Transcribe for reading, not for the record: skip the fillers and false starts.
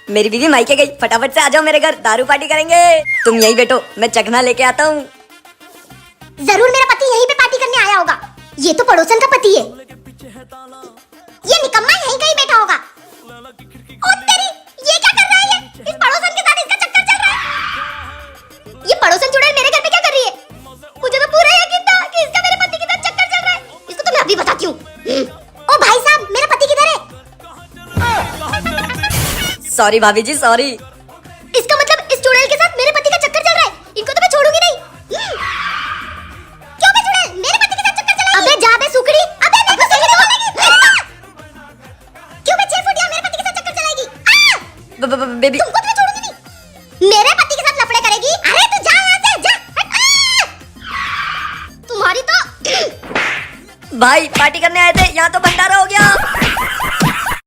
मेरी बीवी मायके गई, फटाफट से आ जाओ मेरे घर, दारू पार्टी करेंगे। तुम यहीं बैठो, मैं चखना लेके आता हूँ। जरूर मेरा पति यहीं पे पार्टी करने आया होगा। ये तो पड़ोसन का पति है। ये निकम्मा यहीं कहीं बैठा होगा। ओ तेरी, ये क्या कर रहा है? ये इस पड़ोसन के साथ इसका चक्कर चल रहा है। ये पड़ोसन चुड़ैल मेरे घर पे क्या कर रही है? मुझे तो पूरा यकीन था कि इसका मेरे पति के साथ चक्कर चल रहा है। इसको तो मैं अभी बताती हूँ। ओ भाई साहब, मेरा पति किधर है? सॉरी भाभी जी, सॉरी। इसका मतलब इस चुड़ैल के साथ मेरे पति का चक्कर चल रहा है। इनको तो मैं छोड़ूंगी नहीं। क्यों बे चुड़ैल, मेरे पति के साथ चक्कर चलाएगी? अबे जा बे सुकड़ी। अबे मेरे को सुकड़ी बोलेगी। क्यों बे 6 फुटिया मेरे पति के साथ चक्कर चलाएगी? बेबी, तुमको तो मैं छोड़ूंगी नहीं। मेरे पति के साथ लफड़े करेगी? अरे तू जा यहाँ से, जा। तुम्हारी तो भाई पार्टी करने आए थे, यहाँ तो भंडारा हो गया।